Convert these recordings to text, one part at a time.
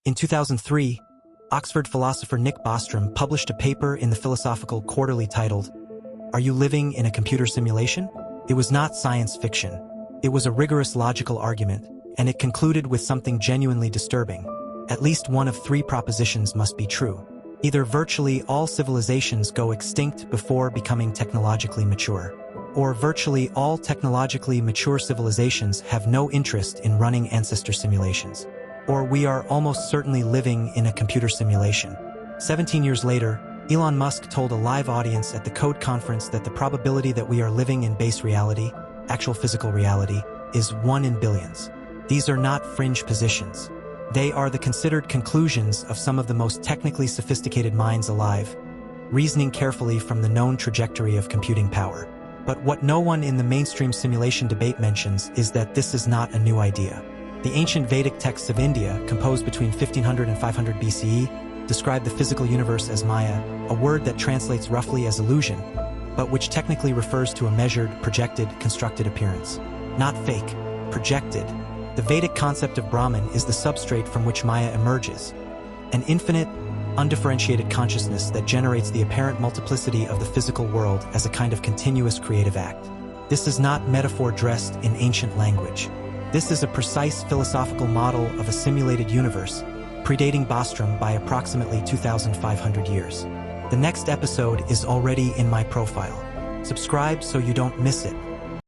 In 2003, Oxford philosopher Nick Bostrom published a paper in the Philosophical Quarterly titled, "Are You Living in a Computer Simulation?" It was not science fiction. It was a rigorous logical argument, and it concluded with something genuinely disturbing. At least one of three propositions must be true. Either virtually all civilizations go extinct before becoming technologically mature, or virtually all technologically mature civilizations have no interest in running ancestor simulations, or we are almost certainly living in a computer simulation. 17 years later, Elon Musk told a live audience at the Decode conference that the probability that we are living in base reality, actual physical reality, is 1 in billions. These are not fringe positions. They are the considered conclusions of some of the most technically sophisticated minds alive, reasoning carefully from the known trajectory of computing power. But what no one in the mainstream simulation debate mentions is that this is not a new idea. The ancient Vedic texts of India, composed between 1500 and 500 BCE, describe the physical universe as Maya, a word that translates roughly as illusion, but which technically refers to a measured, projected, constructed appearance. Not fake, projected. The Vedic concept of Brahman is the substrate from which Maya emerges, an infinite, undifferentiated consciousness that generates the apparent multiplicity of the physical world as a kind of continuous creative act. This is not metaphor dressed in ancient language. This is a precise philosophical model of a simulated universe, predating Bostrom by approximately 2,500 years. The next episode is already in my profile. Subscribe so you don't miss it.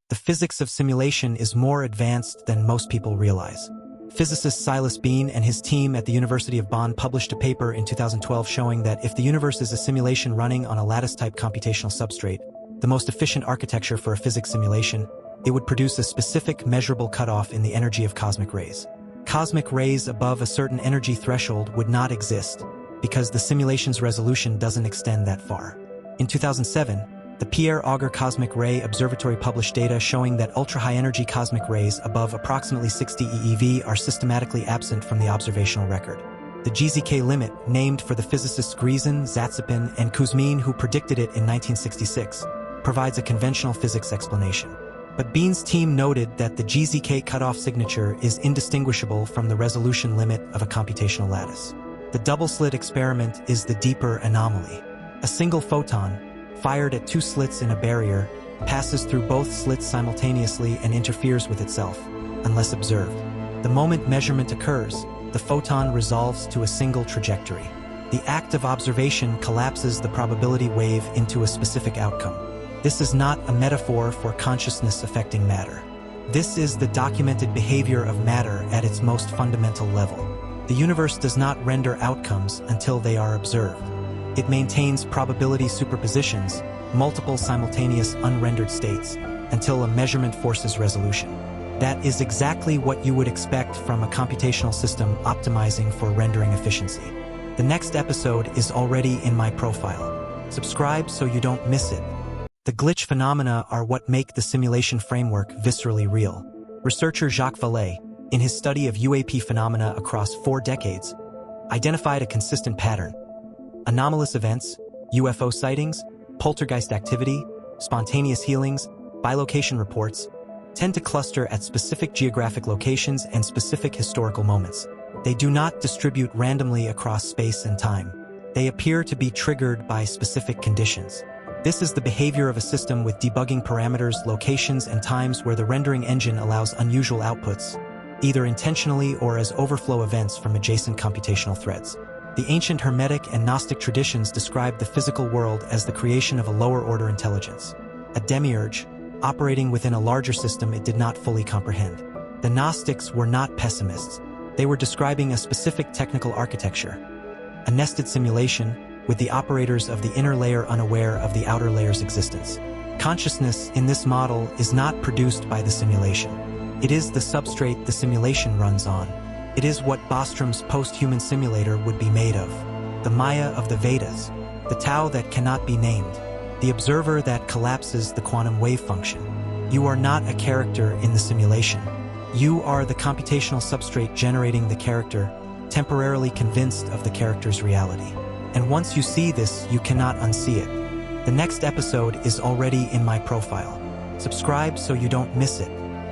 The physics of simulation is more advanced than most people realize. Physicist Silas Bean and his team at the University of Bonn published a paper in 2012 showing that if the universe is a simulation running on a lattice-type computational substrate, the most efficient architecture for a physics simulation, it would produce a specific measurable cutoff in the energy of cosmic rays. Cosmic rays above a certain energy threshold would not exist, because the simulation's resolution doesn't extend that far. In 2007, the Pierre Auger Cosmic Ray Observatory published data showing that ultra-high-energy cosmic rays above approximately 60 eeV are systematically absent from the observational record. The GZK limit, named for the physicists Grizin, Zatsepin, and Kuzmin who predicted it in 1966, provides a conventional physics explanation. But Bean's team noted that the GZK cutoff signature is indistinguishable from the resolution limit of a computational lattice. The double-slit experiment is the deeper anomaly. A single photon, fired at two slits in a barrier, passes through both slits simultaneously and interferes with itself, unless observed. The moment measurement occurs, the photon resolves to a single trajectory. The act of observation collapses the probability wave into a specific outcome. This is not a metaphor for consciousness affecting matter. This is the documented behavior of matter at its most fundamental level. The universe does not render outcomes until they are observed. It maintains probability superpositions, multiple simultaneous unrendered states, until a measurement forces resolution. That is exactly what you would expect from a computational system optimizing for rendering efficiency. The next episode is already in my profile. Subscribe so you don't miss it. The glitch phenomena are what make the simulation framework viscerally real. Researcher Jacques Vallée, in his study of UAP phenomena across 4 decades, identified a consistent pattern. Anomalous events, UFO sightings, poltergeist activity, spontaneous healings, bilocation reports, tend to cluster at specific geographic locations and specific historical moments. They do not distribute randomly across space and time. They appear to be triggered by specific conditions. This is the behavior of a system with debugging parameters, locations, and times where the rendering engine allows unusual outputs, either intentionally or as overflow events from adjacent computational threads. The ancient Hermetic and Gnostic traditions described the physical world as the creation of a lower-order intelligence, a demiurge, operating within a larger system it did not fully comprehend. The Gnostics were not pessimists. They were describing a specific technical architecture, a nested simulation, with the operators of the inner layer unaware of the outer layer's existence. Consciousness in this model is not produced by the simulation. It is the substrate the simulation runs on. It is what Bostrom's post-human simulator would be made of. The Maya of the Vedas, the Tao that cannot be named, the observer that collapses the quantum wave function. You are not a character in the simulation. You are the computational substrate generating the character, temporarily convinced of the character's reality. And once you see this, you cannot unsee it. The next episode is already in my profile. Subscribe so you don't miss it.